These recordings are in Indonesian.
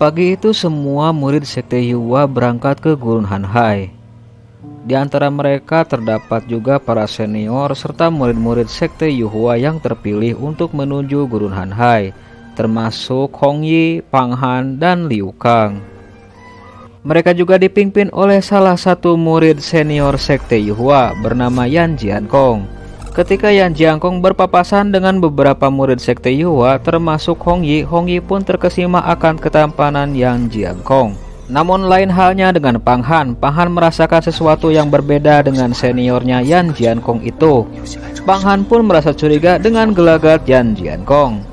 Pagi itu semua murid Sekte Yuhua berangkat ke Gurun Hanhai. Di antara mereka terdapat juga para senior serta murid-murid Sekte Yuhua yang terpilih untuk menuju Gurun Hanhai, termasuk Hong Yi, Pang Han, dan Liu Kang. Mereka juga dipimpin oleh salah satu murid senior Sekte Yuhua bernama Yan Jiankong. Ketika Yan Jiankong berpapasan dengan beberapa murid Sekte Yuhua termasuk Hong Yi pun terkesima akan ketampanan Yan Jiankong. Namun lain halnya dengan Pang Han merasakan sesuatu yang berbeda dengan seniornya Yan Jiankong itu. Pang Han pun merasa curiga dengan gelagat Yan Jiankong.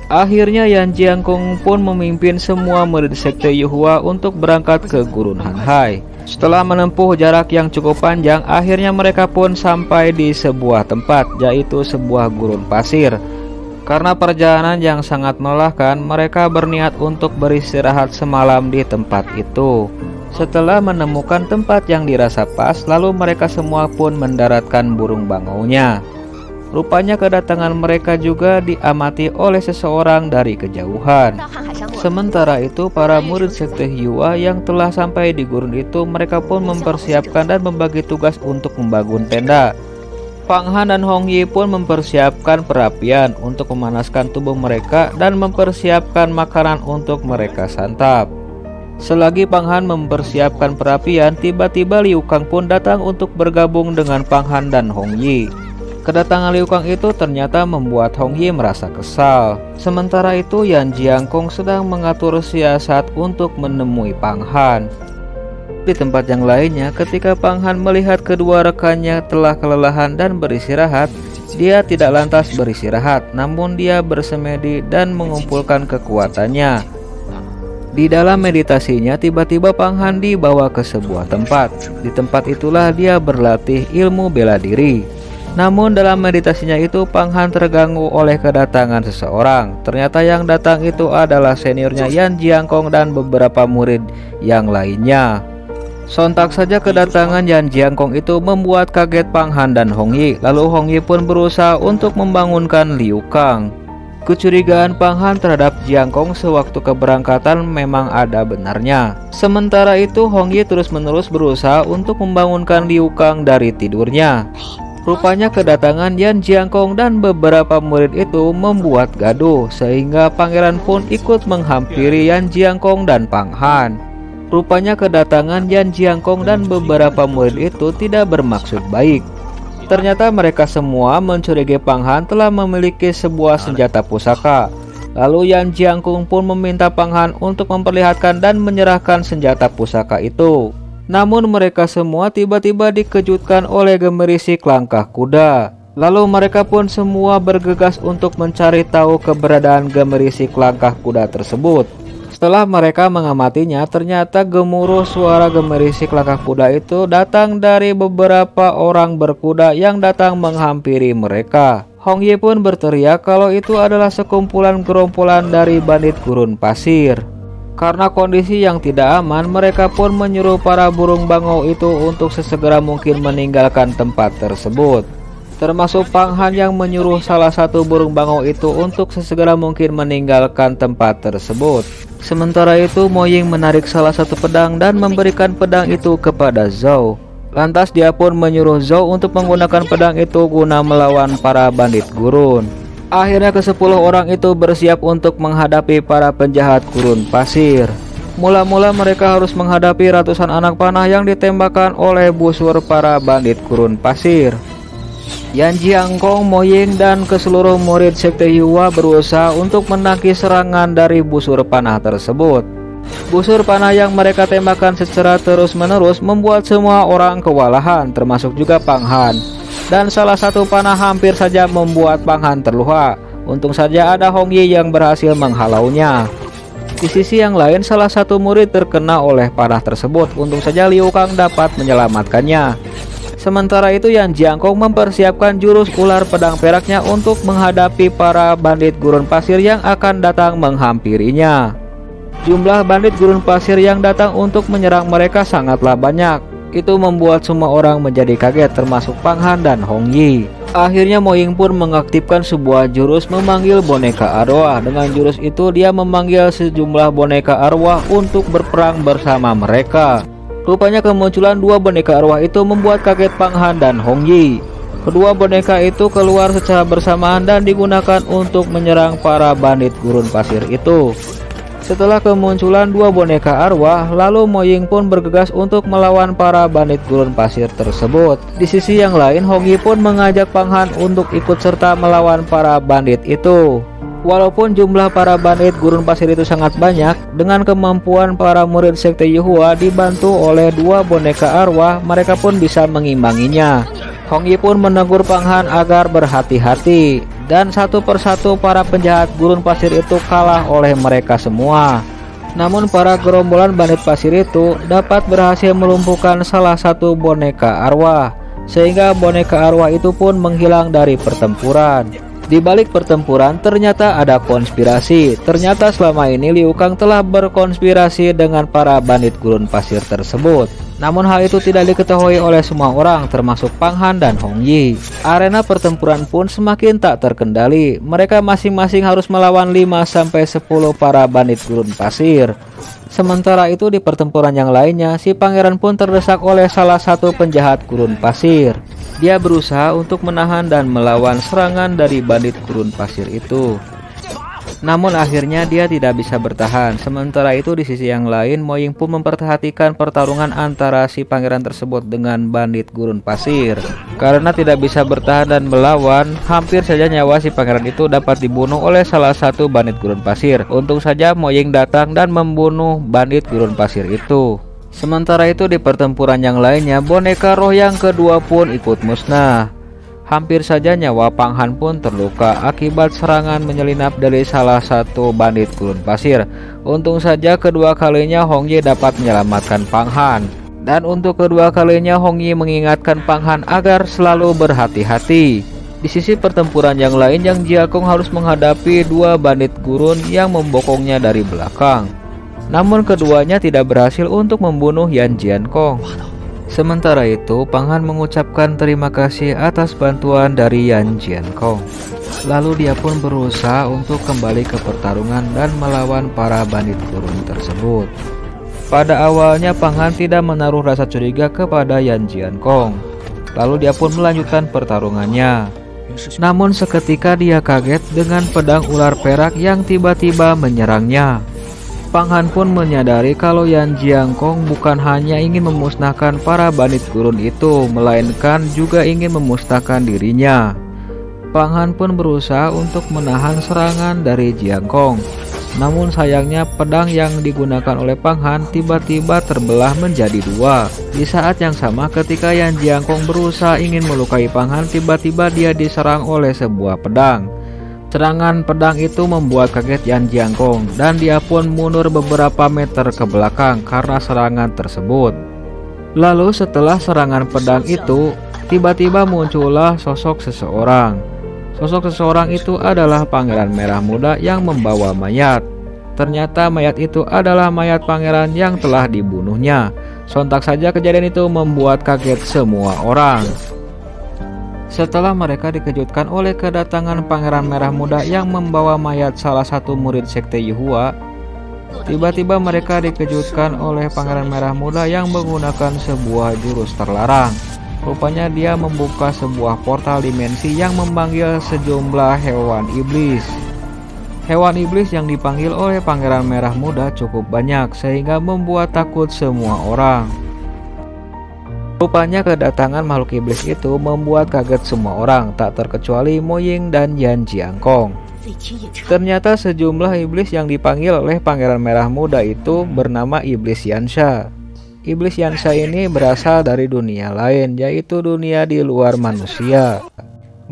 Akhirnya Yan Jiankong pun memimpin semua murid Sekte Yuhua untuk berangkat ke Gurun Hanhai. Setelah menempuh jarak yang cukup panjang, akhirnya mereka pun sampai di sebuah tempat, yaitu sebuah gurun pasir. Karena perjalanan yang sangat melelahkan, mereka berniat untuk beristirahat semalam di tempat itu. Setelah menemukan tempat yang dirasa pas, lalu mereka semua pun mendaratkan burung bangaunya. Rupanya kedatangan mereka juga diamati oleh seseorang dari kejauhan. Sementara itu, para murid Sekte Yuhua yang telah sampai di gurun itu, mereka pun mempersiapkan dan membagi tugas untuk membangun tenda. Pang Han dan Hong Yi pun mempersiapkan perapian untuk memanaskan tubuh mereka dan mempersiapkan makanan untuk mereka santap. Selagi Pang Han mempersiapkan perapian, tiba-tiba Liu Kang pun datang untuk bergabung dengan Pang Han dan Hong Yi. Kedatangan Liu Kang itu ternyata membuat Hong Yi merasa kesal. Sementara itu Yan Jiankong sedang mengatur siasat untuk menemui Pang Han. Di tempat yang lainnya, ketika Pang Han melihat kedua rekannya telah kelelahan dan beristirahat, dia tidak lantas beristirahat, namun dia bersemedi dan mengumpulkan kekuatannya. Di dalam meditasinya, tiba-tiba Pang Han dibawa ke sebuah tempat. Di tempat itulah dia berlatih ilmu bela diri. Namun dalam meditasinya itu, Pang Han terganggu oleh kedatangan seseorang. Ternyata yang datang itu adalah seniornya Yan Jiankong dan beberapa murid yang lainnya. Sontak saja kedatangan Yan Jiankong itu membuat kaget Pang Han dan Hong Yi. Lalu Hong Yi pun berusaha untuk membangunkan Liu Kang. Kecurigaan Pang Han terhadap Jiankong sewaktu keberangkatan memang ada benarnya. Sementara itu Hong Yi terus-menerus berusaha untuk membangunkan Liu Kang dari tidurnya. Rupanya kedatangan Yan Jiankong dan beberapa murid itu membuat gaduh, sehingga pangeran pun ikut menghampiri Yan Jiankong dan Pang Han. Rupanya kedatangan Yan Jiankong dan beberapa murid itu tidak bermaksud baik. Ternyata mereka semua mencurigai Pang Han telah memiliki sebuah senjata pusaka. Lalu Yan Jiankong pun meminta Pang Han untuk memperlihatkan dan menyerahkan senjata pusaka itu. Namun mereka semua tiba-tiba dikejutkan oleh gemerisik langkah kuda. Lalu mereka pun semua bergegas untuk mencari tahu keberadaan gemerisik langkah kuda tersebut. Setelah mereka mengamatinya, ternyata gemuruh suara gemerisik langkah kuda itu datang dari beberapa orang berkuda yang datang menghampiri mereka. Hong Yi pun berteriak kalau itu adalah sekumpulan gerombolan dari bandit gurun pasir. Karena kondisi yang tidak aman, mereka pun menyuruh para burung bangau itu untuk sesegera mungkin meninggalkan tempat tersebut. Termasuk Pang Han yang menyuruh salah satu burung bangau itu untuk sesegera mungkin meninggalkan tempat tersebut. Sementara itu Mo Ying menarik salah satu pedang dan memberikan pedang itu kepada Zhou. Lantas dia pun menyuruh Zhou untuk menggunakan pedang itu guna melawan para bandit gurun. Akhirnya ke-10 orang itu bersiap untuk menghadapi para penjahat gurun pasir. Mula-mula mereka harus menghadapi ratusan anak panah yang ditembakkan oleh busur para bandit gurun pasir. Yan Jiankong, Mo Ying, dan keseluruh murid Sekte Yuhua berusaha untuk menangkis serangan dari busur panah tersebut. Busur panah yang mereka tembakan secara terus-menerus membuat semua orang kewalahan, termasuk juga Pang Han. Dan salah satu panah hampir saja membuat Pang Han terluka. Untung saja ada Hong Yi yang berhasil menghalaunya. Di sisi yang lain, salah satu murid terkena oleh panah tersebut. Untung saja Liu Kang dapat menyelamatkannya. Sementara itu Yan Jiankong mempersiapkan jurus ular pedang peraknya untuk menghadapi para bandit gurun pasir yang akan datang menghampirinya. Jumlah bandit gurun pasir yang datang untuk menyerang mereka sangatlah banyak. Itu membuat semua orang menjadi kaget, termasuk Pang Han dan Hong Yi. Akhirnya Moying pun mengaktifkan sebuah jurus memanggil boneka arwah. Dengan jurus itu dia memanggil sejumlah boneka arwah untuk berperang bersama mereka. Rupanya kemunculan dua boneka arwah itu membuat kaget Pang Han dan Hong Yi. Kedua boneka itu keluar secara bersamaan dan digunakan untuk menyerang para bandit gurun pasir itu. Setelah kemunculan dua boneka arwah, lalu Moying pun bergegas untuk melawan para bandit gurun pasir tersebut. Di sisi yang lain, Hong Yi pun mengajak Pang Han untuk ikut serta melawan para bandit itu. Walaupun jumlah para bandit gurun pasir itu sangat banyak, dengan kemampuan para murid sekte Yuhua dibantu oleh dua boneka arwah, mereka pun bisa mengimbanginya. Hong Yi pun menegur Pang Han agar berhati-hati, dan satu persatu para penjahat gurun pasir itu kalah oleh mereka semua. Namun para gerombolan bandit pasir itu dapat berhasil melumpuhkan salah satu boneka arwah, sehingga boneka arwah itu pun menghilang dari pertempuran. Di balik pertempuran ternyata ada konspirasi. Ternyata selama ini Liu Kang telah berkonspirasi dengan para bandit gurun pasir tersebut. Namun hal itu tidak diketahui oleh semua orang, termasuk Pang Han dan Hong Yi. Arena pertempuran pun semakin tak terkendali. Mereka masing-masing harus melawan 5-10 para bandit gurun pasir. Sementara itu di pertempuran yang lainnya, si pangeran pun terdesak oleh salah satu penjahat gurun pasir. Dia berusaha untuk menahan dan melawan serangan dari bandit gurun pasir itu. Namun akhirnya dia tidak bisa bertahan. Sementara itu di sisi yang lain, Moying pun memperhatikan pertarungan antara si pangeran tersebut dengan bandit gurun pasir. Karena tidak bisa bertahan dan melawan, hampir saja nyawa si pangeran itu dapat dibunuh oleh salah satu bandit gurun pasir. Untung saja Moying datang dan membunuh bandit gurun pasir itu. Sementara itu di pertempuran yang lainnya, boneka roh yang kedua pun ikut musnah. Hampir saja nyawa Pang Han pun terluka akibat serangan menyelinap dari salah satu bandit gurun pasir. Untung saja kedua kalinya Hong Yi dapat menyelamatkan Pang Han. Dan untuk kedua kalinya Hong Yi mengingatkan Pang Han agar selalu berhati-hati. Di sisi pertempuran yang lain, Yang Jiakong harus menghadapi dua bandit gurun yang membokongnya dari belakang. Namun keduanya tidak berhasil untuk membunuh Yan Jiankong. Sementara itu, Pang Han mengucapkan terima kasih atas bantuan dari Yan Jiankong. Lalu dia pun berusaha untuk kembali ke pertarungan dan melawan para bandit gurun tersebut. Pada awalnya Pang Han tidak menaruh rasa curiga kepada Yan Jiankong. Lalu dia pun melanjutkan pertarungannya. Namun seketika dia kaget dengan pedang ular perak yang tiba-tiba menyerangnya. Pang Han pun menyadari kalau Yan Jiankong bukan hanya ingin memusnahkan para bandit gurun itu, melainkan juga ingin memusnahkan dirinya. Pang Han pun berusaha untuk menahan serangan dari Jiankong. Namun sayangnya pedang yang digunakan oleh Pang Han tiba-tiba terbelah menjadi dua. Di saat yang sama ketika Yan Jiankong berusaha ingin melukai Pang Han, tiba-tiba dia diserang oleh sebuah pedang. Serangan pedang itu membuat kaget Yan Jiankong dan dia pun mundur beberapa meter ke belakang karena serangan tersebut. Lalu setelah serangan pedang itu, tiba-tiba muncullah sosok seseorang. Sosok seseorang itu adalah Pangeran Merah Muda yang membawa mayat. Ternyata mayat itu adalah mayat pangeran yang telah dibunuhnya. Sontak saja kejadian itu membuat kaget semua orang. Setelah mereka dikejutkan oleh kedatangan Pangeran Merah Muda yang membawa mayat salah satu murid sekte Yuhua, tiba-tiba mereka dikejutkan oleh Pangeran Merah Muda yang menggunakan sebuah jurus terlarang. Rupanya dia membuka sebuah portal dimensi yang memanggil sejumlah hewan iblis. Hewan iblis yang dipanggil oleh Pangeran Merah Muda cukup banyak sehingga membuat takut semua orang. Rupanya kedatangan makhluk iblis itu membuat kaget semua orang, tak terkecuali Moying dan Yan Jiankong. Ternyata sejumlah iblis yang dipanggil oleh Pangeran Merah Muda itu bernama Iblis Yansha. Iblis Yansha ini berasal dari dunia lain, yaitu dunia di luar manusia.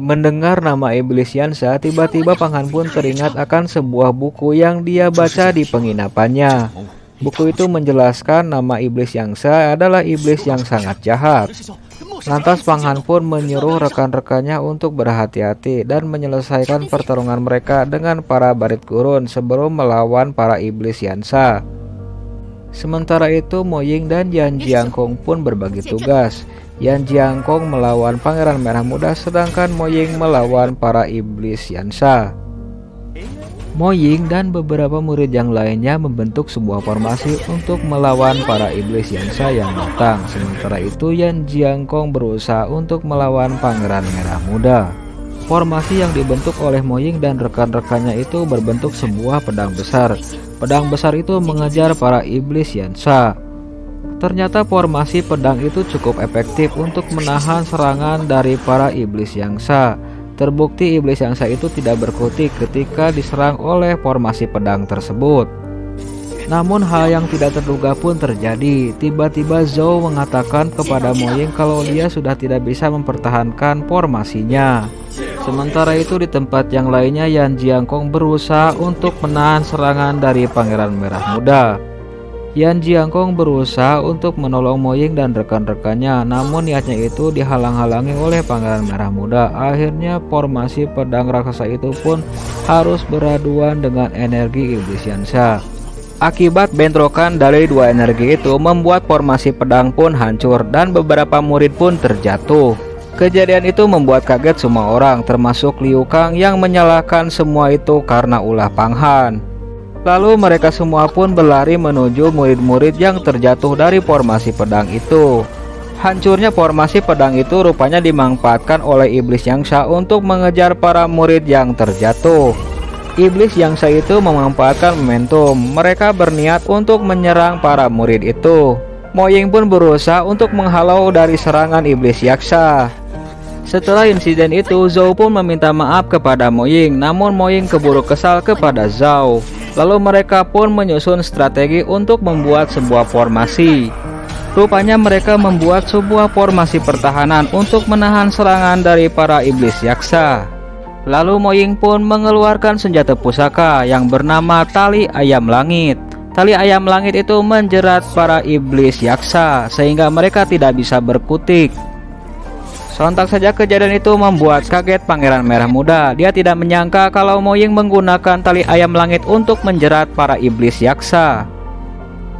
Mendengar nama Iblis Yansha, tiba-tiba Pang Han pun teringat akan sebuah buku yang dia baca di penginapannya. Buku itu menjelaskan nama Iblis Yansha adalah iblis yang sangat jahat. Lantas Pang Han pun menyuruh rekan-rekannya untuk berhati-hati dan menyelesaikan pertarungan mereka dengan para bandit gurun sebelum melawan para iblis Yansha. Sementara itu Moying dan Yan Jiankong pun berbagi tugas. Yan Jiangkong melawan Pangeran Merah Muda, sedangkan Mo Ying melawan para iblis Yanxia. Mo Ying dan beberapa murid yang lainnya membentuk sebuah formasi untuk melawan para iblis Yanxia yang datang. Sementara itu Yan Jiangkong berusaha untuk melawan Pangeran Merah Muda. Formasi yang dibentuk oleh Mo Ying dan rekan-rekannya itu berbentuk sebuah pedang besar. Pedang besar itu mengejar para iblis Yanxia. Ternyata formasi pedang itu cukup efektif untuk menahan serangan dari para iblis Yanxia. Terbukti iblis Yanxia itu tidak berkutik ketika diserang oleh formasi pedang tersebut. Namun hal yang tidak terduga pun terjadi. Tiba-tiba Zhou mengatakan kepada Mo Ying kalau dia sudah tidak bisa mempertahankan formasinya. Sementara itu di tempat yang lainnya Yan Jiangkong berusaha untuk menahan serangan dari Pangeran Merah Muda. Yan Jiangkong berusaha untuk menolong Mo Ying dan rekan-rekannya, namun niatnya itu dihalang-halangi oleh Pangeran Merah Muda. Akhirnya formasi pedang raksasa itu pun harus beraduan dengan energi iblis Yanxia. Akibat bentrokan dari dua energi itu membuat formasi pedang pun hancur dan beberapa murid pun terjatuh. Kejadian itu membuat kaget semua orang, termasuk Liu Kang yang menyalahkan semua itu karena ulah Pang Han. Lalu mereka semua pun berlari menuju murid-murid yang terjatuh dari formasi pedang itu. Hancurnya formasi pedang itu rupanya dimanfaatkan oleh iblis Yanxia untuk mengejar para murid yang terjatuh. Iblis Yanxia itu memanfaatkan momentum. Mereka berniat untuk menyerang para murid itu. Mo Ying pun berusaha untuk menghalau dari serangan iblis Yanxia. Setelah insiden itu, Zhou pun meminta maaf kepada Mo Ying, namun Mo Ying keburu kesal kepada Zhou. Lalu mereka pun menyusun strategi untuk membuat sebuah formasi. Rupanya mereka membuat sebuah formasi pertahanan untuk menahan serangan dari para iblis Yanxia. Lalu Mo Ying pun mengeluarkan senjata pusaka yang bernama Tali Ayam Langit. Tali Ayam Langit itu menjerat para iblis Yanxia sehingga mereka tidak bisa berkutik. Sontak saja kejadian itu membuat kaget Pangeran Merah Muda. Dia tidak menyangka kalau Mo Ying menggunakan tali ayam langit untuk menjerat para iblis Yanxia.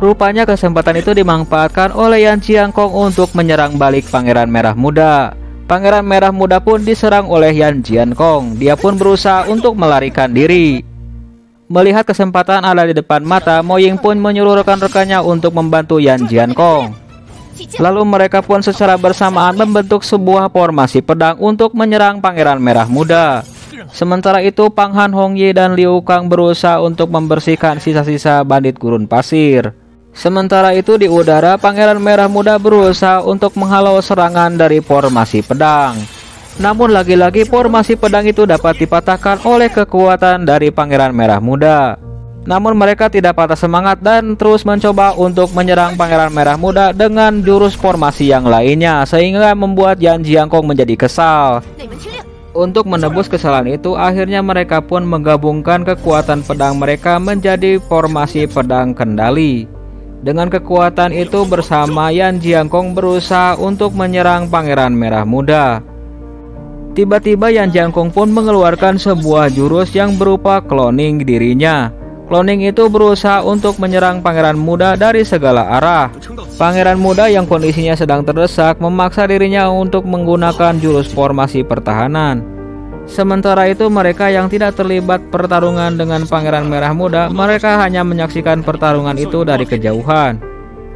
Rupanya kesempatan itu dimanfaatkan oleh Yan Jiangkong untuk menyerang balik Pangeran Merah Muda. Pangeran Merah Muda pun diserang oleh Yan Jiangkong. Dia pun berusaha untuk melarikan diri. Melihat kesempatan ada di depan mata, Mo Ying pun menyuruh rekan-rekannya untuk membantu Yan Jiangkong. Lalu mereka pun secara bersamaan membentuk sebuah formasi pedang untuk menyerang Pangeran Merah Muda. Sementara itu Pang Han, Hong Yi, dan Liu Kang berusaha untuk membersihkan sisa-sisa bandit gurun pasir. Sementara itu di udara Pangeran Merah Muda berusaha untuk menghalau serangan dari formasi pedang. Namun lagi-lagi formasi pedang itu dapat dipatahkan oleh kekuatan dari Pangeran Merah Muda. Namun mereka tidak patah semangat dan terus mencoba untuk menyerang Pangeran Merah Muda dengan jurus formasi yang lainnya, sehingga membuat Yan Jiangkong menjadi kesal. Untuk menebus kesalahan itu, akhirnya mereka pun menggabungkan kekuatan pedang mereka menjadi formasi pedang kendali. Dengan kekuatan itu bersama Yan Jiangkong berusaha untuk menyerang Pangeran Merah Muda. Tiba-tiba Yan Jiangkong pun mengeluarkan sebuah jurus yang berupa cloning dirinya. Cloning itu berusaha untuk menyerang Pangeran Muda dari segala arah. Pangeran Muda yang kondisinya sedang terdesak memaksa dirinya untuk menggunakan jurus formasi pertahanan. Sementara itu mereka yang tidak terlibat pertarungan dengan Pangeran Merah Muda, mereka hanya menyaksikan pertarungan itu dari kejauhan.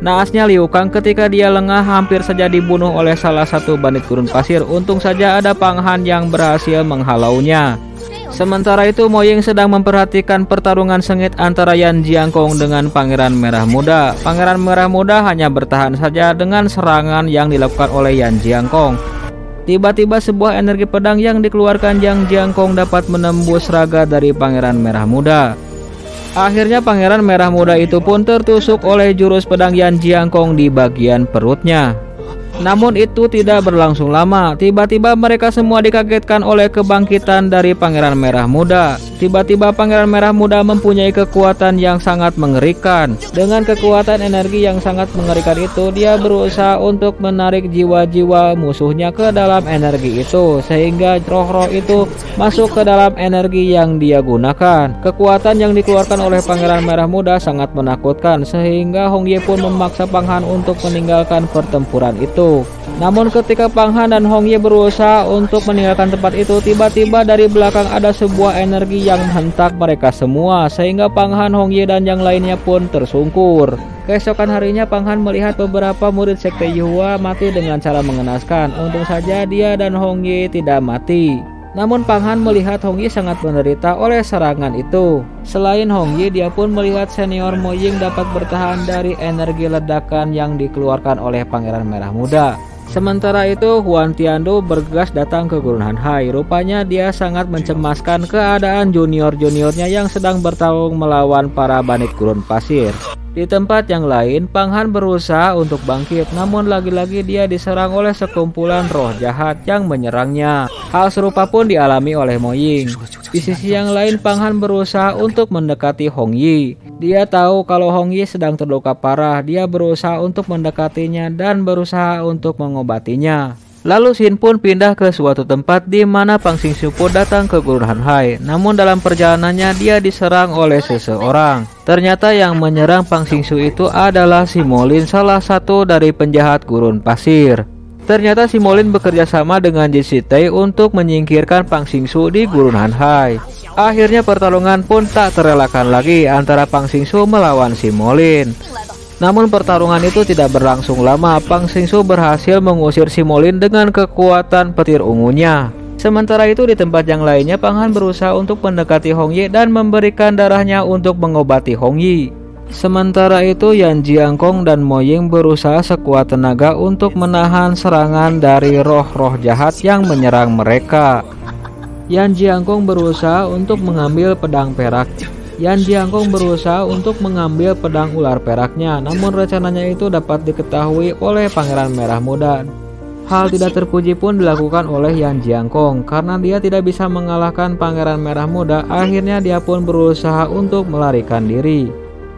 Naasnya Liu Kang ketika dia lengah hampir saja dibunuh oleh salah satu bandit gurun pasir. Untung saja ada Pang Han yang berhasil menghalaunya. Sementara itu Mo Ying sedang memperhatikan pertarungan sengit antara Yan Jiangkong dengan Pangeran Merah Muda. Pangeran Merah Muda hanya bertahan saja dengan serangan yang dilakukan oleh Yan Jiangkong. Tiba-tiba sebuah energi pedang yang dikeluarkan Yan Jiangkong dapat menembus raga dari Pangeran Merah Muda. Akhirnya Pangeran Merah Muda itu pun tertusuk oleh jurus pedang Yan Jiangkong di bagian perutnya. Namun itu tidak berlangsung lama. Tiba-tiba mereka semua dikagetkan oleh kebangkitan dari Pangeran Merah Muda. tiba-tiba Pangeran Merah Muda mempunyai kekuatan yang sangat mengerikan. Dengan kekuatan energi yang sangat mengerikan itu, dia berusaha untuk menarik jiwa-jiwa musuhnya ke dalam energi itu, sehingga roh-roh itu masuk ke dalam energi yang dia gunakan. Kekuatan yang dikeluarkan oleh Pangeran Merah Muda sangat menakutkan, sehingga Hong Ye pun memaksa Pang Han untuk meninggalkan pertempuran itu. Namun ketika Pang Han dan Hong Ye berusaha untuk meninggalkan tempat itu, tiba-tiba dari belakang ada sebuah energi yang menghentak mereka semua, sehingga Pang Han, Hong Ye dan yang lainnya pun tersungkur. Keesokan harinya Pang Han melihat beberapa murid sekte Yuhua mati dengan cara mengenaskan. Untung saja dia dan Hong Ye tidak mati. Namun Pang Han melihat Hong Ye sangat menderita oleh serangan itu. Selain Hong Ye, dia pun melihat senior Mo Ying dapat bertahan dari energi ledakan yang dikeluarkan oleh Pangeran Merah Muda. Sementara itu Huan Tiandu bergegas datang ke Gurun Han Hai. Rupanya dia sangat mencemaskan keadaan junior-juniornya yang sedang bertarung melawan para bandit gurun pasir. Di tempat yang lain, Pang Han berusaha untuk bangkit, namun lagi-lagi dia diserang oleh sekumpulan roh jahat yang menyerangnya. Hal serupa pun dialami oleh Mo Ying. Di sisi yang lain, Pang Han berusaha untuk mendekati Hong Yi. Dia tahu kalau Hong Yi sedang terluka parah. Dia berusaha untuk mendekatinya dan berusaha untuk mengobatinya. Lalu Xin pun pindah ke suatu tempat di mana Pang Xingqiu pun datang ke Gurun Han Hai. Namun dalam perjalanannya dia diserang oleh seseorang. Ternyata yang menyerang Pang Xingqiu itu adalah Si Molin, salah satu dari penjahat gurun pasir. Ternyata Si Molin bekerja sama dengan Ji Shitei untuk menyingkirkan Pang Xingqiu di Gurun Han Hai. Akhirnya pertarungan pun tak terelakkan lagi antara Pang Xingqiu melawan Si Molin. Namun pertarungan itu tidak berlangsung lama. Pang Xingqiu berhasil mengusir Si Molin dengan kekuatan petir ungunya. Sementara itu di tempat yang lainnya, Pang Han berusaha untuk mendekati Hong Yi dan memberikan darahnya untuk mengobati Hong Yi. Sementara itu Yan Jiangkong dan Mo Ying berusaha sekuat tenaga untuk menahan serangan dari roh-roh jahat yang menyerang mereka. Yan Jiangkong berusaha untuk mengambil pedang perak. Yan Jiangkong berusaha untuk mengambil pedang ular peraknya, namun rencananya itu dapat diketahui oleh Pangeran Merah Muda. Hal tidak terpuji pun dilakukan oleh Yan Jiangkong. Karena dia tidak bisa mengalahkan Pangeran Merah Muda, akhirnya dia pun berusaha untuk melarikan diri.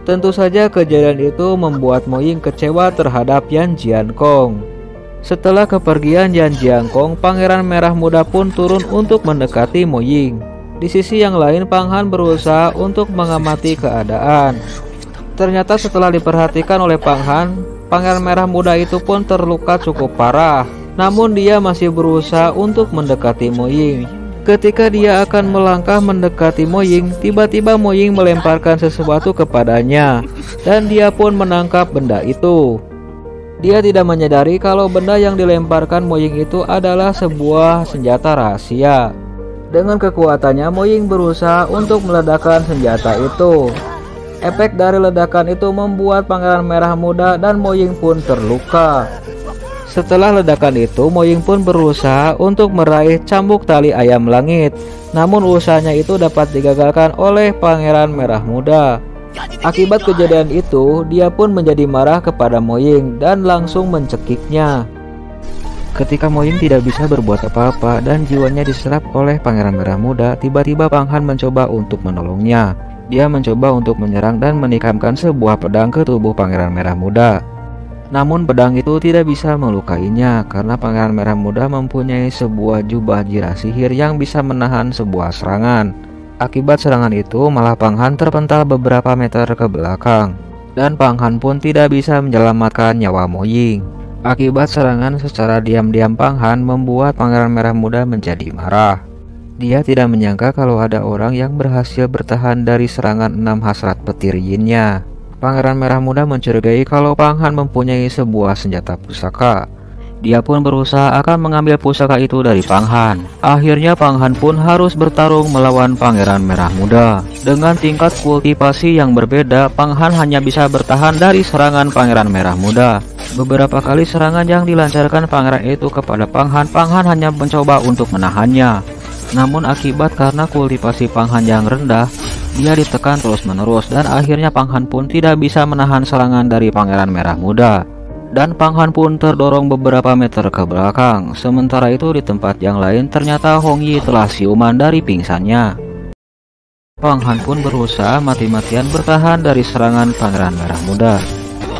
Tentu saja kejadian itu membuat Mo Ying kecewa terhadap Yan Jiangkong. Setelah kepergian Yan Jiangkong, Pangeran Merah Muda pun turun untuk mendekati Mo Ying. Di sisi yang lain, Pang Han berusaha untuk mengamati keadaan. Ternyata setelah diperhatikan oleh Pang Han, Pangeran Merah Muda itu pun terluka cukup parah. Namun dia masih berusaha untuk mendekati Mo Ying. Ketika dia akan melangkah mendekati Mo Ying, tiba-tiba Mo Ying melemparkan sesuatu kepadanya, dan dia pun menangkap benda itu. Dia tidak menyadari kalau benda yang dilemparkan Mo Ying itu adalah sebuah senjata rahasia. Dengan kekuatannya, Mo Ying berusaha untuk meledakkan senjata itu. Efek dari ledakan itu membuat Pangeran Merah Muda dan Mo Ying pun terluka. Setelah ledakan itu, Mo Ying pun berusaha untuk meraih cambuk tali ayam langit. Namun usahanya itu dapat digagalkan oleh Pangeran Merah Muda. Akibat kejadian itu, dia pun menjadi marah kepada Mo Ying dan langsung mencekiknya. Ketika Mo Ying tidak bisa berbuat apa-apa dan jiwanya diserap oleh Pangeran Merah Muda, tiba-tiba Pang Han mencoba untuk menolongnya. Dia mencoba untuk menyerang dan menikamkan sebuah pedang ke tubuh Pangeran Merah Muda. Namun pedang itu tidak bisa melukainya karena Pangeran Merah Muda mempunyai sebuah jubah jira sihir yang bisa menahan sebuah serangan. Akibat serangan itu, malah Pang Han terpental beberapa meter ke belakang. Dan Pang Han pun tidak bisa menyelamatkan nyawa Mo Ying. Akibat serangan secara diam-diam, Pang Han membuat Pangeran Merah Muda menjadi marah. Dia tidak menyangka kalau ada orang yang berhasil bertahan dari serangan 6 hasrat petir yinnya. Pangeran Merah Muda mencurigai kalau Pang Han mempunyai sebuah senjata pusaka. Dia pun berusaha akan mengambil pusaka itu dari Pang Han. Akhirnya Pang Han pun harus bertarung melawan Pangeran Merah Muda. Dengan tingkat kultivasi yang berbeda, Pang Han hanya bisa bertahan dari serangan Pangeran Merah Muda. Beberapa kali serangan yang dilancarkan pangeran itu kepada Pang Han hanya mencoba untuk menahannya. Namun akibat karena kultivasi Pang Han yang rendah, dia ditekan terus-menerus dan akhirnya Pang Han pun tidak bisa menahan serangan dari Pangeran Merah Muda. Dan Pang Han pun terdorong beberapa meter ke belakang. Sementara itu di tempat yang lain, ternyata Hong Yi telah siuman dari pingsannya. Pang Han pun berusaha mati-matian bertahan dari serangan Pangeran Merah Muda.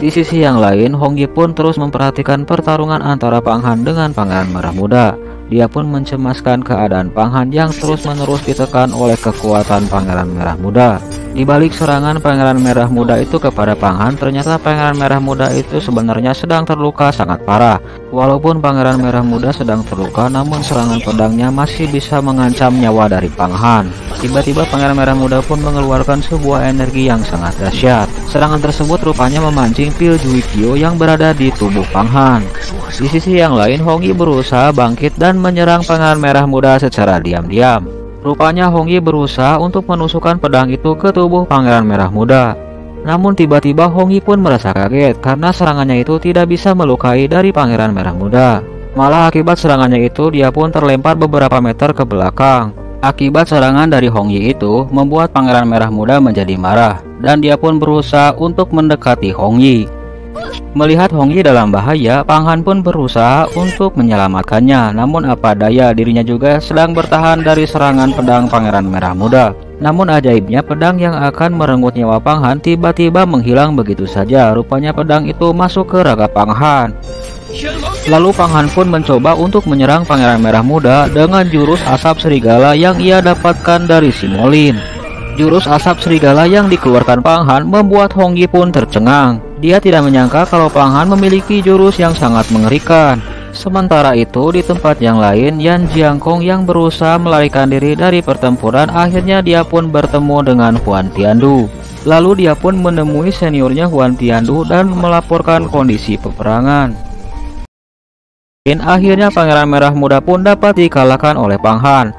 Di sisi yang lain, Hong Yi pun terus memperhatikan pertarungan antara Pang Han dengan Pangeran Merah Muda. Dia pun mencemaskan keadaan Pang Han yang terus-menerus ditekan oleh kekuatan Pangeran Merah Muda. Di balik serangan Pangeran Merah Muda itu kepada Pang Han, ternyata Pangeran Merah Muda itu sebenarnya sedang terluka sangat parah. Walaupun Pangeran Merah Muda sedang terluka, namun serangan pedangnya masih bisa mengancam nyawa dari Pang Han. Tiba-tiba Pangeran Merah Muda pun mengeluarkan sebuah energi yang sangat dahsyat. Serangan tersebut rupanya memancing pil Juikyo yang berada di tubuh Pang Han. Di sisi yang lain, Hong Yi berusaha bangkit dan menyerang Pangeran Merah Muda secara diam-diam. Rupanya Hong Yi berusaha untuk menusukkan pedang itu ke tubuh Pangeran Merah Muda. Namun tiba-tiba Hong Yi pun merasa kaget karena serangannya itu tidak bisa melukai dari Pangeran Merah Muda. Malah akibat serangannya itu dia pun terlempar beberapa meter ke belakang. Akibat serangan dari Hong Yi itu membuat Pangeran Merah Muda menjadi marah dan dia pun berusaha untuk mendekati Hong Yi. Melihat Hong Yi dalam bahaya, Pang Han pun berusaha untuk menyelamatkannya. Namun apa daya, dirinya juga sedang bertahan dari serangan pedang Pangeran Merah Muda. Namun ajaibnya, pedang yang akan merenggut nyawa Pang Han tiba-tiba menghilang begitu saja. Rupanya pedang itu masuk ke raga Pang Han. Lalu Pang Han pun mencoba untuk menyerang Pangeran Merah Muda dengan jurus asap serigala yang ia dapatkan dari Simolin. Jurus asap serigala yang dikeluarkan Pang Han membuat Hong Yi pun tercengang. Dia tidak menyangka kalau Pang Han memiliki jurus yang sangat mengerikan. Sementara itu, di tempat yang lain, Yan Jiangkong yang berusaha melarikan diri dari pertempuran, akhirnya dia pun bertemu dengan Huan Tiandu. Lalu dia pun menemui seniornya Huan Tiandu dan melaporkan kondisi peperangan. Dan akhirnya Pangeran Merah Muda pun dapat dikalahkan oleh Pang Han.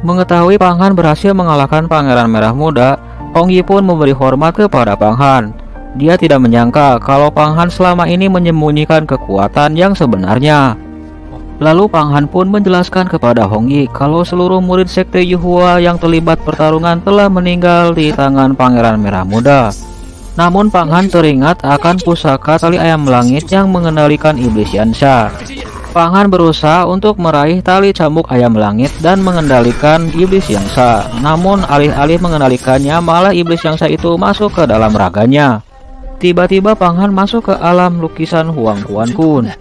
Mengetahui Pang Han berhasil mengalahkan Pangeran Merah Muda, Hong Yi pun memberi hormat kepada Pang Han. Dia tidak menyangka kalau Pang Han selama ini menyembunyikan kekuatan yang sebenarnya. Lalu Pang Han pun menjelaskan kepada Hong Yi kalau seluruh murid sekte Yuhua yang terlibat pertarungan telah meninggal di tangan Pangeran Merah Muda. Namun Pang Han teringat akan pusaka tali ayam langit yang mengendalikan iblis Yansha. Pang Han berusaha untuk meraih tali cambuk ayam langit dan mengendalikan iblis Yansha. Namun alih-alih mengendalikannya, malah iblis Yansha itu masuk ke dalam raganya. Tiba-tiba Pang Han masuk ke alam lukisan Huang Quan Kun.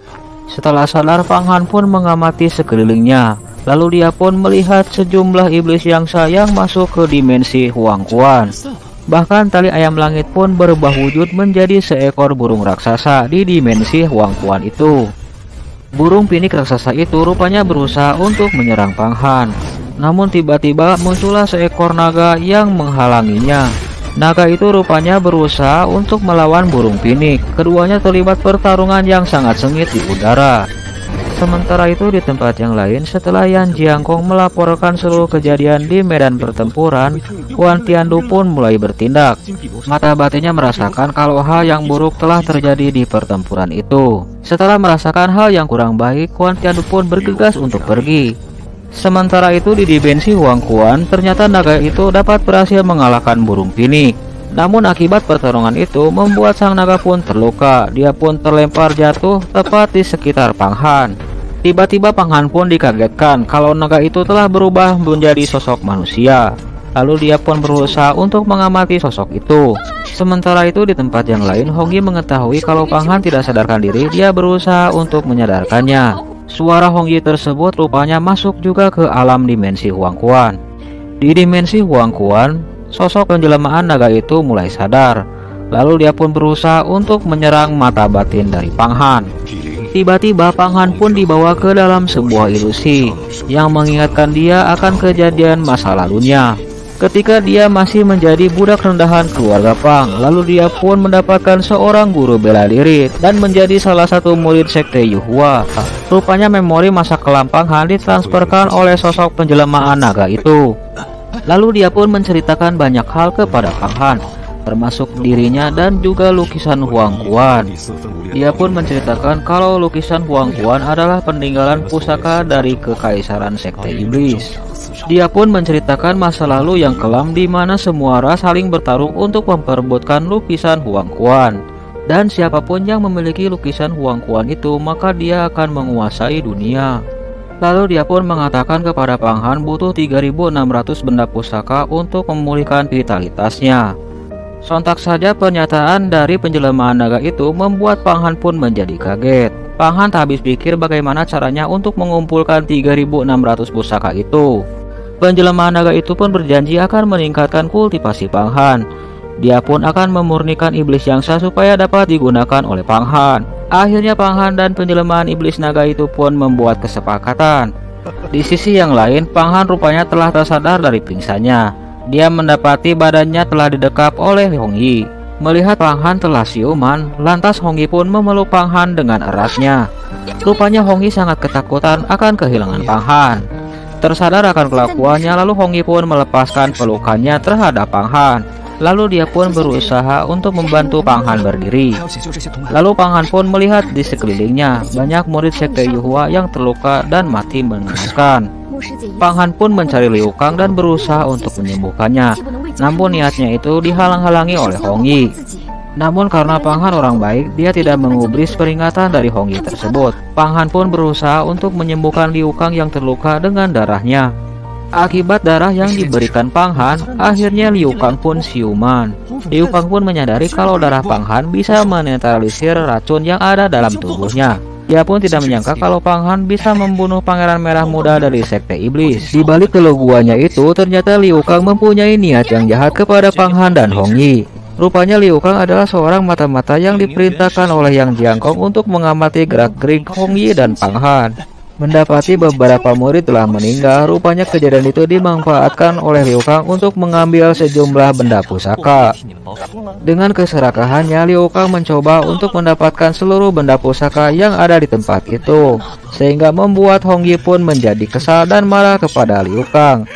Setelah sadar, Pang Han pun mengamati sekelilingnya. Lalu dia pun melihat sejumlah iblis Yansha yang masuk ke dimensi Huang Quan. Bahkan tali ayam langit pun berubah wujud menjadi seekor burung raksasa di dimensi Huang Quan itu. Burung pinik raksasa itu rupanya berusaha untuk menyerang Pang Han. Namun tiba-tiba muncullah seekor naga yang menghalanginya. Naga itu rupanya berusaha untuk melawan burung pinik. Keduanya terlibat pertarungan yang sangat sengit di udara. Sementara itu di tempat yang lain, setelah Yan Jiangkong melaporkan seluruh kejadian di medan pertempuran, Huan Tiandu pun mulai bertindak. Mata batinnya merasakan kalau hal yang buruk telah terjadi di pertempuran itu. Setelah merasakan hal yang kurang baik, Huan Tiandu pun bergegas untuk pergi. Sementara itu di dimensi Huang Quan, ternyata naga itu dapat berhasil mengalahkan burung pinik. Namun akibat pertarungan itu membuat sang naga pun terluka. Dia pun terlempar jatuh tepat di sekitar Pang Han. Tiba-tiba Pang Han pun dikagetkan kalau naga itu telah berubah menjadi sosok manusia. Lalu dia pun berusaha untuk mengamati sosok itu. Sementara itu di tempat yang lain, Hong Yi mengetahui kalau Pang Han tidak sadarkan diri. Dia berusaha untuk menyadarkannya. Suara Hong Yi tersebut rupanya masuk juga ke alam dimensi Huang Quan. Di dimensi Huang Quan, sosok penjelmaan naga itu mulai sadar. Lalu dia pun berusaha untuk menyerang mata batin dari Pang Han. Tiba-tiba Pang Han pun dibawa ke dalam sebuah ilusi yang mengingatkan dia akan kejadian masa lalunya. Ketika dia masih menjadi budak rendahan keluarga Pang, lalu dia pun mendapatkan seorang guru bela diri dan menjadi salah satu murid sekte Yuhua. Rupanya memori masa kelam Pang Han ditransferkan oleh sosok penjelmaan naga itu. Lalu dia pun menceritakan banyak hal kepada Pang Han, termasuk dirinya dan juga lukisan Huang Quan. Dia pun menceritakan kalau lukisan Huang Quan adalah peninggalan pusaka dari kekaisaran sekte iblis. Dia pun menceritakan masa lalu yang kelam di mana semua ras saling bertarung untuk memperebutkan lukisan Huang Quan. Dan siapapun yang memiliki lukisan Huang Quan itu, maka dia akan menguasai dunia. Lalu dia pun mengatakan kepada Pang Han butuh 3.600 benda pusaka untuk memulihkan vitalitasnya. Sontak saja pernyataan dari penjelmaan naga itu membuat Pang Han pun menjadi kaget. Pang Han tak habis pikir bagaimana caranya untuk mengumpulkan 3.600 pusaka itu. Penjelmaan naga itu pun berjanji akan meningkatkan kultivasi Pang Han. Dia pun akan memurnikan iblis Yangsa supaya dapat digunakan oleh Pang Han. Akhirnya Pang Han dan penjelmaan iblis naga itu pun membuat kesepakatan. Di sisi yang lain, Pang Han rupanya telah tersadar dari pingsannya. Dia mendapati badannya telah didekap oleh Hong Yi. Melihat Pang Han telah siuman, lantas Hong Yi pun memeluk Pang Han dengan eratnya. Rupanya Hong Yi sangat ketakutan akan kehilangan Pang Han. Tersadar akan kelakuannya, lalu Hong Yi pun melepaskan pelukannya terhadap Pang Han. Lalu dia pun berusaha untuk membantu Pang Han berdiri. Lalu Pang Han pun melihat di sekelilingnya banyak murid sekte Yuhua yang terluka dan mati mengenaskan. Pang Han pun mencari Liu Kang dan berusaha untuk menyembuhkannya. Namun niatnya itu dihalang-halangi oleh Hong Yi. Namun karena Pang Han orang baik, dia tidak mengubris peringatan dari Hong Yi tersebut. Pang Han pun berusaha untuk menyembuhkan Liu Kang yang terluka dengan darahnya. Akibat darah yang diberikan Pang Han, akhirnya Liu Kang pun siuman. Liu Kang pun menyadari kalau darah Pang Han bisa menetralisir racun yang ada dalam tubuhnya. Dia pun tidak menyangka kalau Pang Han bisa membunuh Pangeran Merah Muda dari Sekte Iblis. Di balik keloguannya itu, ternyata Liu Kang mempunyai niat yang jahat kepada Pang Han dan Hong Yi. Rupanya Liu Kang adalah seorang mata-mata yang diperintahkan oleh Yang Jiangkong untuk mengamati gerak-gerik Hong Yi dan Pang Han. Mendapati beberapa murid telah meninggal, rupanya kejadian itu dimanfaatkan oleh Liu Kang untuk mengambil sejumlah benda pusaka. Dengan keserakahannya, Liu Kang mencoba untuk mendapatkan seluruh benda pusaka yang ada di tempat itu, sehingga membuat Hong Yi pun menjadi kesal dan marah kepada Liu Kang.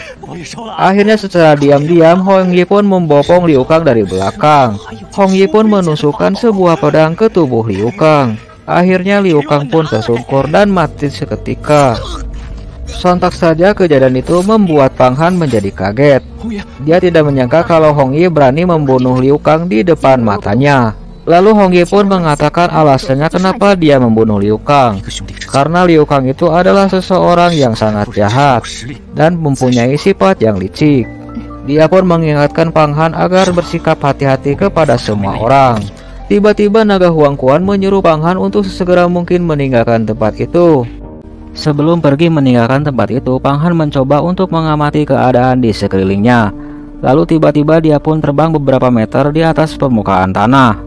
Akhirnya secara diam-diam, Hong Yi pun membopong Liu Kang dari belakang. Hong Yi pun menusukkan sebuah pedang ke tubuh Liu Kang. Akhirnya Liu Kang pun tersungkur dan mati seketika. Sontak saja kejadian itu membuat Pang Han menjadi kaget. Dia tidak menyangka kalau Hong Yi berani membunuh Liu Kang di depan matanya. Lalu Hong Yi pun mengatakan alasannya kenapa dia membunuh Liu Kang. Karena Liu Kang itu adalah seseorang yang sangat jahat dan mempunyai sifat yang licik. Dia pun mengingatkan Pang Han agar bersikap hati-hati kepada semua orang. Tiba-tiba naga Huang Quan menyuruh Pang Han untuk sesegera mungkin meninggalkan tempat itu. Sebelum pergi meninggalkan tempat itu, Pang Han mencoba untuk mengamati keadaan di sekelilingnya. Lalu tiba-tiba dia pun terbang beberapa meter di atas permukaan tanah.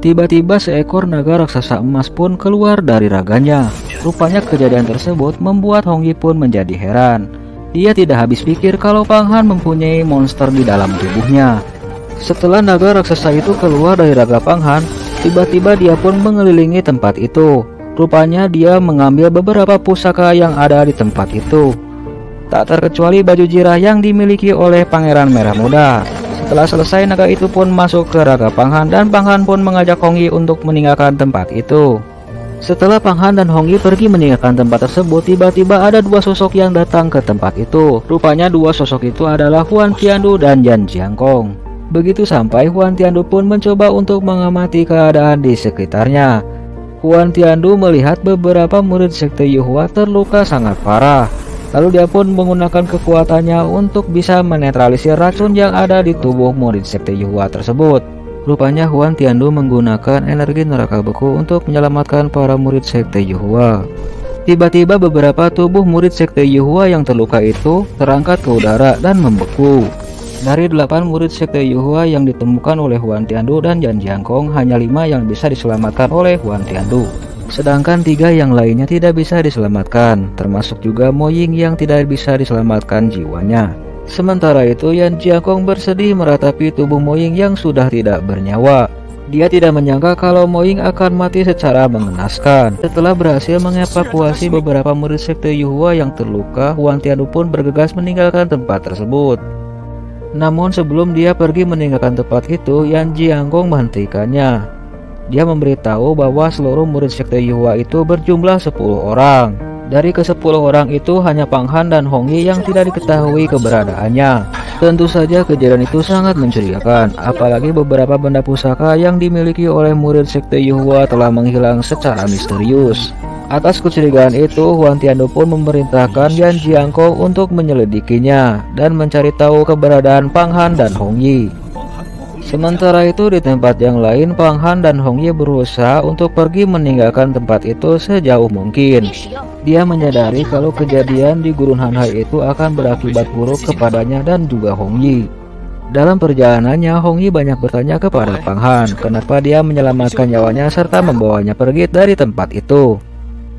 Tiba-tiba seekor naga raksasa emas pun keluar dari raganya. Rupanya kejadian tersebut membuat Hong Yi pun menjadi heran. Dia tidak habis pikir kalau Pang Han mempunyai monster di dalam tubuhnya. Setelah naga raksasa itu keluar dari raga Pang Han, tiba-tiba dia pun mengelilingi tempat itu. Rupanya dia mengambil beberapa pusaka yang ada di tempat itu, tak terkecuali baju jirah yang dimiliki oleh Pangeran Merah Muda. Setelah selesai, naga itu pun masuk ke raga Pang Han dan Pang Han pun mengajak Hong Yi untuk meninggalkan tempat itu. Setelah Pang Han dan Hong Yi pergi meninggalkan tempat tersebut, tiba-tiba ada dua sosok yang datang ke tempat itu. Rupanya dua sosok itu adalah Huan Tiandu dan Yan Jiangkong. Begitu sampai, Huan Tiandu pun mencoba untuk mengamati keadaan di sekitarnya. Huan Tiandu melihat beberapa murid sekte Yuhua terluka sangat parah. Lalu dia pun menggunakan kekuatannya untuk bisa menetralisir racun yang ada di tubuh murid sekte Yuhua tersebut. Rupanya Huan Tiandu menggunakan energi neraka beku untuk menyelamatkan para murid sekte Yuhua. Tiba-tiba beberapa tubuh murid sekte Yuhua yang terluka itu terangkat ke udara dan membeku. Dari 8 murid sekte Yuhua yang ditemukan oleh Huan Tiandu dan Yan Jiangkong, hanya 5 yang bisa diselamatkan oleh Huan Tiandu. Sedangkan 3 yang lainnya tidak bisa diselamatkan, termasuk juga Mo Ying yang tidak bisa diselamatkan jiwanya. Sementara itu, Yan Jiangkong bersedih meratapi tubuh Mo Ying yang sudah tidak bernyawa. Dia tidak menyangka kalau Mo Ying akan mati secara mengenaskan. Setelah berhasil mengevakuasi beberapa murid sekte Yuhua yang terluka, Huan Tiandu pun bergegas meninggalkan tempat tersebut. Namun sebelum dia pergi meninggalkan tempat itu, Yan Jiangkong menghentikannya. Dia memberitahu bahwa seluruh murid sekte Yuhua itu berjumlah 10 orang. Dari ke-10 orang itu hanya Pang Han dan Hong Yi yang tidak diketahui keberadaannya. Tentu saja kejadian itu sangat mencurigakan, apalagi beberapa benda pusaka yang dimiliki oleh murid sekte Yuhua telah menghilang secara misterius. Atas kecurigaan itu, Huang Tiandu pun memerintahkan Yan Jiangkong untuk menyelidikinya dan mencari tahu keberadaan Pang Han dan Hong Yi. Sementara itu di tempat yang lain, Pang Han dan Hong Yi berusaha untuk pergi meninggalkan tempat itu sejauh mungkin. Dia menyadari kalau kejadian di Gurun Hanhai itu akan berakibat buruk kepadanya dan juga Hong Yi. Dalam perjalanannya, Hong Yi banyak bertanya kepada Pang Han kenapa dia menyelamatkan nyawanya serta membawanya pergi dari tempat itu.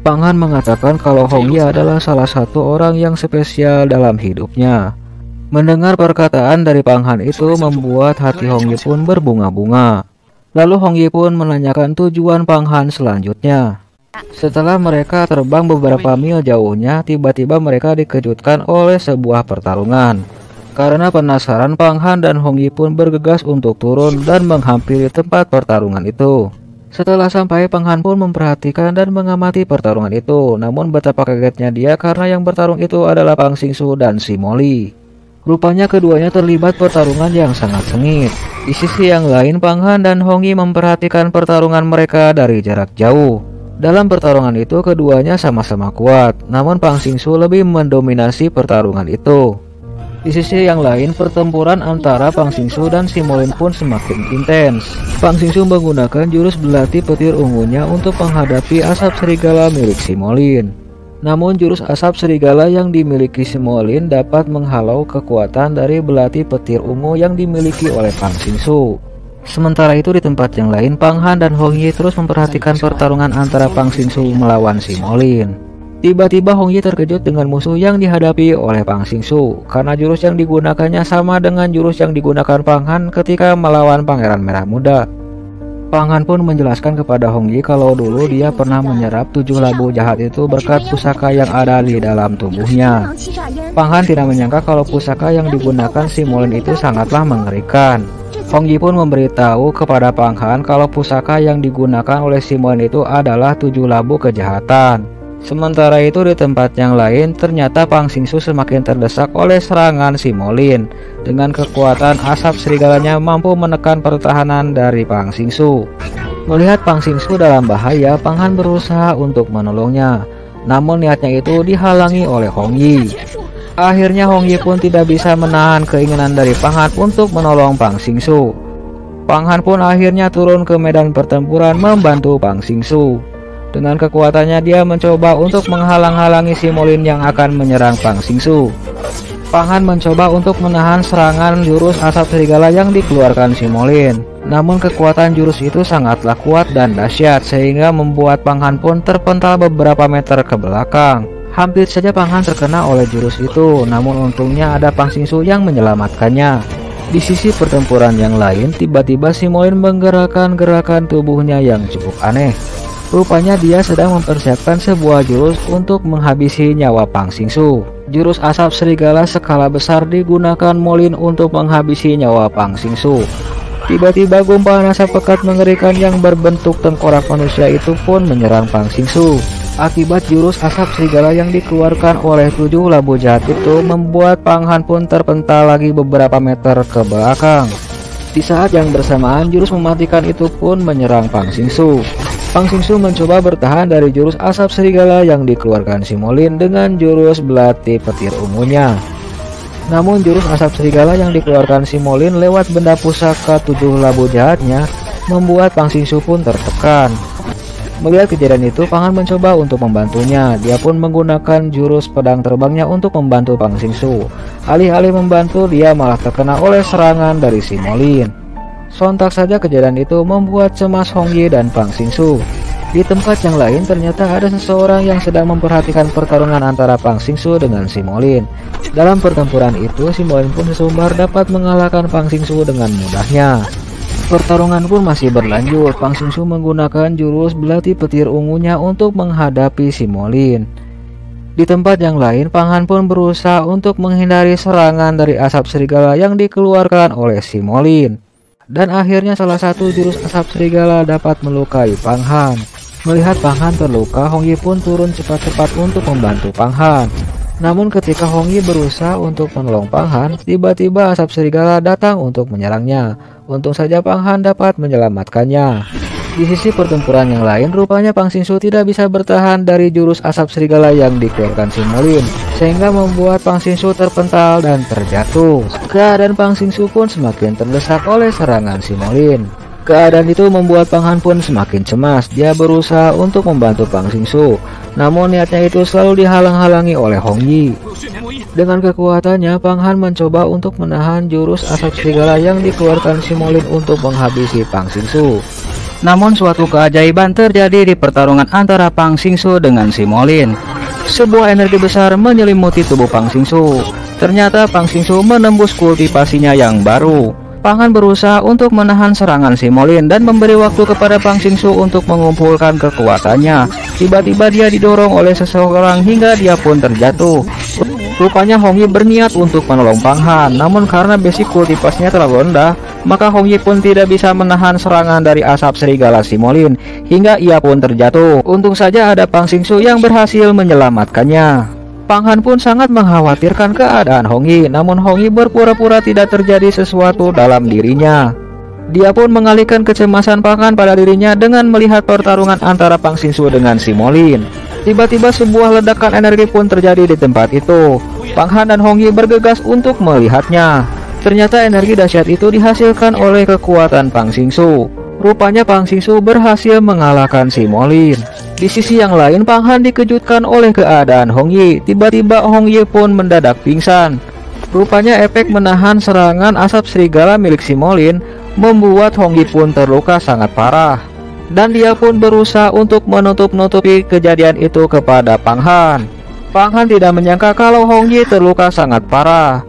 Pang Han mengatakan kalau Hong Yi adalah salah satu orang yang spesial dalam hidupnya. Mendengar perkataan dari Pang Han itu membuat hati Hong Yi pun berbunga-bunga. Lalu Hong Yi pun menanyakan tujuan Pang Han selanjutnya. Setelah mereka terbang beberapa mil jauhnya, tiba-tiba mereka dikejutkan oleh sebuah pertarungan. Karena penasaran, Pang Han dan Hong Yi pun bergegas untuk turun dan menghampiri tempat pertarungan itu. Setelah sampai, Pang Han pun memperhatikan dan mengamati pertarungan itu. Namun betapa kagetnya dia karena yang bertarung itu adalah Pang Xingsu dan Si Moli. Rupanya keduanya terlibat pertarungan yang sangat sengit. Di sisi yang lain, Pang Han dan Hong Yi memperhatikan pertarungan mereka dari jarak jauh. Dalam pertarungan itu keduanya sama-sama kuat, namun Pang Xingsu lebih mendominasi pertarungan itu. Di sisi yang lain, pertempuran antara Pang Xingsu dan Si Molin pun semakin intens. Pang Xingsu menggunakan jurus belati petir ungunya untuk menghadapi asap serigala milik Si Molin. Namun jurus asap serigala yang dimiliki Si Molin dapat menghalau kekuatan dari belati petir ungu yang dimiliki oleh Pang Xingsu. Sementara itu di tempat yang lain, Pang Han dan Hong Yi terus memperhatikan pertarungan antara Pang Xingsu melawan Si Molin. Tiba-tiba Hong Yi terkejut dengan musuh yang dihadapi oleh Pang Xingsu karena jurus yang digunakannya sama dengan jurus yang digunakan Pang Han ketika melawan Pangeran Merah Muda. Pang Han pun menjelaskan kepada Hong Yi kalau dulu dia pernah menyerap 7 labu jahat itu berkat pusaka yang ada di dalam tubuhnya. Pang Han tidak menyangka kalau pusaka yang digunakan Si Molin itu sangatlah mengerikan. Hong Yi pun memberitahu kepada Pang Han kalau pusaka yang digunakan oleh Si Molin itu adalah 7 labu kejahatan. Sementara itu di tempat yang lain, ternyata Pang Xingsu semakin terdesak oleh serangan Si Molin. Dengan kekuatan asap serigalanya mampu menekan pertahanan dari Pang Xingsu. Melihat Pang Xingsu dalam bahaya, Pang Han berusaha untuk menolongnya. Namun niatnya itu dihalangi oleh Hong Yi. Akhirnya Hong Yi pun tidak bisa menahan keinginan dari Pang Han untuk menolong Pang Xingsu. Pang Han pun akhirnya turun ke medan pertempuran membantu Pang Xingsu. Dengan kekuatannya dia mencoba untuk menghalang-halangi Si Molin yang akan menyerang Pang Xingsu. Pang Han mencoba untuk menahan serangan jurus asap serigala yang dikeluarkan Si Molin. Namun kekuatan jurus itu sangatlah kuat dan dahsyat sehingga membuat Pang Han pun terpental beberapa meter ke belakang. Hampir saja Pang Han terkena oleh jurus itu, namun untungnya ada Pang Xingsu yang menyelamatkannya. Di sisi pertempuran yang lain, tiba-tiba Si Molin menggerakkan gerakan tubuhnya yang cukup aneh. Rupanya dia sedang mempersiapkan sebuah jurus untuk menghabisi nyawa Pang Xingsu. Jurus asap serigala skala besar digunakan Molin untuk menghabisi nyawa Pang Xingsu. Tiba-tiba gumpalan asap pekat mengerikan yang berbentuk tengkorak manusia itu pun menyerang Pang Xingsu. Akibat jurus asap serigala yang dikeluarkan oleh 7 labu jahat itu membuat Pang Han pun terpental lagi beberapa meter ke belakang. Di saat yang bersamaan, jurus mematikan itu pun menyerang Pang Xingsu. Pang Xingsu mencoba bertahan dari jurus asap serigala yang dikeluarkan Si Molin dengan jurus belati petir ungunya. Namun jurus asap serigala yang dikeluarkan Si Molin lewat benda pusaka 7 labu jahatnya membuat Pang Xingsu pun tertekan. Melihat kejadian itu, Pang Han mencoba untuk membantunya. Dia pun menggunakan jurus pedang terbangnya untuk membantu Pang Xingsu. Alih-alih membantu, dia malah terkena oleh serangan dari Si Molin. Sontak saja kejadian itu membuat cemas Hong Yi dan Pang Xingsu. Di tempat yang lain ternyata ada seseorang yang sedang memperhatikan pertarungan antara Pang Xingsu dengan Si Molin. Dalam pertempuran itu, Si Molin pun sesumbar dapat mengalahkan Pang Xingsu dengan mudahnya. Pertarungan pun masih berlanjut. Pang Xingsu menggunakan jurus belati petir ungunya untuk menghadapi Si Molin. Di tempat yang lain, Pang Han pun berusaha untuk menghindari serangan dari asap serigala yang dikeluarkan oleh Si Molin. Dan akhirnya salah satu jurus asap serigala dapat melukai Pang Han. Melihat Pang Han terluka, Hong Yi pun turun cepat-cepat untuk membantu Pang Han. Namun ketika Hong Yi berusaha untuk menolong Pang Han, tiba-tiba asap serigala datang untuk menyerangnya. Untung saja Pang Han dapat menyelamatkannya. Di sisi pertempuran yang lain, rupanya Pang Xingsu tidak bisa bertahan dari jurus asap serigala yang dikeluarkan Simolin, sehingga membuat Pang Xingsu terpental dan terjatuh. Keadaan Pang Xingsu pun semakin terdesak oleh serangan Simolin. Keadaan itu membuat Pang Han pun semakin cemas. Dia berusaha untuk membantu Pang Xingsu, namun niatnya itu selalu dihalang-halangi oleh Hong Yi. Dengan kekuatannya, Pang Han mencoba untuk menahan jurus asap serigala yang dikeluarkan Simolin untuk menghabisi Pang Xingsu. Namun suatu keajaiban terjadi di pertarungan antara Pang Xingsu dengan Simolin. Sebuah energi besar menyelimuti tubuh Pang Xingsu. Ternyata Pang Xingsu menembus kultivasinya yang baru. Pang Han berusaha untuk menahan serangan Simolin dan memberi waktu kepada Pang Xingsu untuk mengumpulkan kekuatannya. Tiba-tiba dia didorong oleh seseorang hingga dia pun terjatuh. Rupanya Hong Yi berniat untuk menolong Pang Han, namun karena basic kultivasinya terlalu rendah, maka Hong Yi pun tidak bisa menahan serangan dari asap serigala Simolin, hingga ia pun terjatuh. Untung saja ada Pang Xingsu yang berhasil menyelamatkannya. Pang Han pun sangat mengkhawatirkan keadaan Hong Yi, namun Hong Yi berpura-pura tidak terjadi sesuatu dalam dirinya. Dia pun mengalihkan kecemasan Pang Han pada dirinya dengan melihat pertarungan antara Pang Xingsu dengan Simolin. Tiba-tiba sebuah ledakan energi pun terjadi di tempat itu. Pang Han dan Hong Yi bergegas untuk melihatnya. Ternyata energi dahsyat itu dihasilkan oleh kekuatan Pang Xingsu. Rupanya Pang Xingsu berhasil mengalahkan Simolin. Di sisi yang lain, Pang Han dikejutkan oleh keadaan Hong Yi. Tiba-tiba Hong Yi pun mendadak pingsan. Rupanya efek menahan serangan asap serigala milik Simolin membuat Hong Yi pun terluka sangat parah. Dan dia pun berusaha untuk menutup-nutupi kejadian itu kepada Pang Han. Pang Han tidak menyangka kalau Hong Yi terluka sangat parah.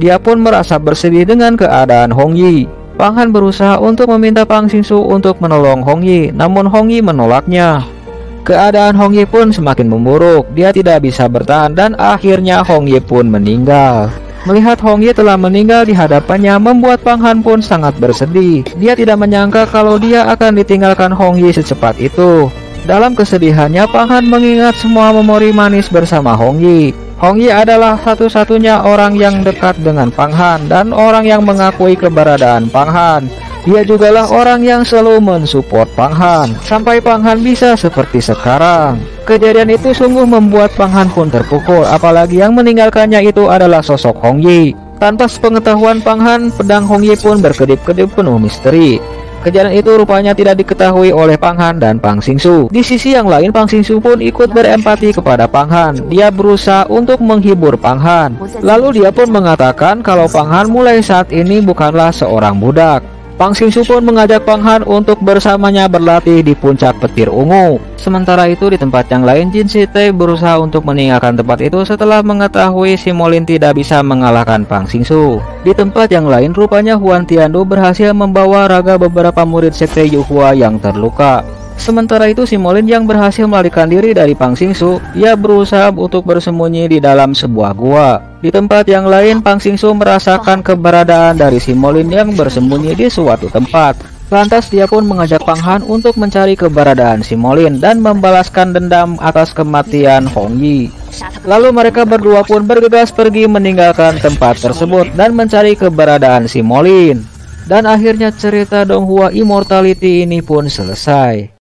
Dia pun merasa bersedih dengan keadaan Hong Yi. Pang Han berusaha untuk meminta Pang Xingsu untuk menolong Hong Yi, namun Hong Yi menolaknya. Keadaan Hong Yi pun semakin memburuk. Dia tidak bisa bertahan dan akhirnya Hong Yi pun meninggal. Melihat Hong Yi telah meninggal di hadapannya membuat Pang Han pun sangat bersedih. Dia tidak menyangka kalau dia akan ditinggalkan Hong Yi secepat itu. Dalam kesedihannya, Pang Han mengingat semua memori manis bersama Hong Yi. Hong Yi adalah satu-satunya orang yang dekat dengan Pang Han dan orang yang mengakui keberadaan Pang Han. Dia jugalah orang yang selalu mensupport Pang Han sampai Pang Han bisa seperti sekarang. Kejadian itu sungguh membuat Pang Han pun terpukul, apalagi yang meninggalkannya itu adalah sosok Hong Yi. Tanpa sepengetahuan Pang Han, pedang Hong Yi pun berkedip-kedip penuh misteri. Kejadian itu rupanya tidak diketahui oleh Pang Han dan Pang Xingsu. Di sisi yang lain, Pang Xingsu pun ikut berempati kepada Pang Han. Dia berusaha untuk menghibur Pang Han. Lalu dia pun mengatakan kalau Pang Han mulai saat ini bukanlah seorang budak. Pang Xingsu pun mengajak Pang Han untuk bersamanya berlatih di puncak petir ungu. Sementara itu di tempat yang lain, Jin Sitei berusaha untuk meninggalkan tempat itu setelah mengetahui Simolin tidak bisa mengalahkan Pang Xingsu. Di tempat yang lain, rupanya Huan Tiandu berhasil membawa raga beberapa murid sekte Yuhua yang terluka. Sementara itu Simolin yang berhasil melarikan diri dari Pang Xingsu, ia berusaha untuk bersembunyi di dalam sebuah gua. Di tempat yang lain, Pang Xingsu merasakan keberadaan dari Simolin yang bersembunyi di suatu tempat. Lantas dia pun mengajak Pang Han untuk mencari keberadaan Simolin dan membalaskan dendam atas kematian Hong Yi. Lalu mereka berdua pun bergegas pergi meninggalkan tempat tersebut dan mencari keberadaan Simolin. Dan akhirnya cerita Donghua Immortality ini pun selesai.